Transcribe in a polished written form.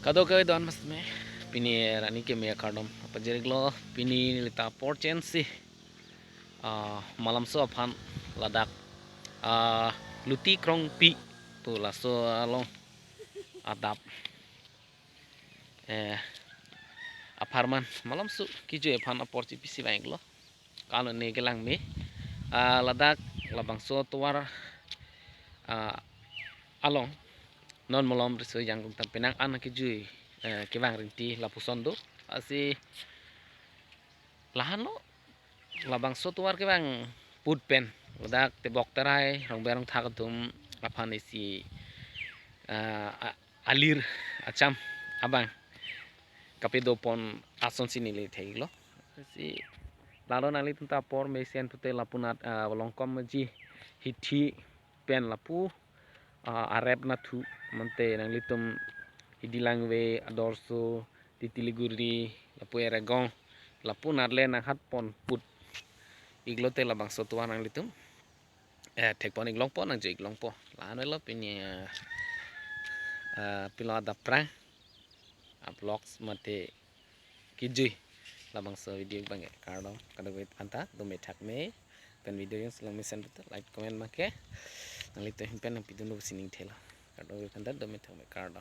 Kado kau don mas me pini rani ke me kardom apa jeriglo pini lita porchen si malam so aphan ladak luti krong pi tu laso along adap eh aparman malam su kiju aphan aporchi pisi banglo kalau ne gelang me ladak labang so tuar along non molom riso yang kum penang an kiju kewang rinti lapusondo asi lahan lo labang so tuar ke bang put pen ladak tebok terai rong berong thak dum apan isi alir acham abang kapedo pon ason sini le theglo si lalo nali tunta por mesian pute lapunat longkom ji hithi pen lapu arep na thu monte nang litum idilangwe adorso titiliguri lapu eregong lapun arle nang hat pon put iglote labang sotuan nang litum tek pon iglong pon nang jo iglong po lano lo pini pilo ada prang vlogs mate kijui labang so video bang kardo kada wait panta do me thak me pen video yang selang mesen betul like comment make nang litum pen nang pidun sining thela kardo wait panta do me thak me kardo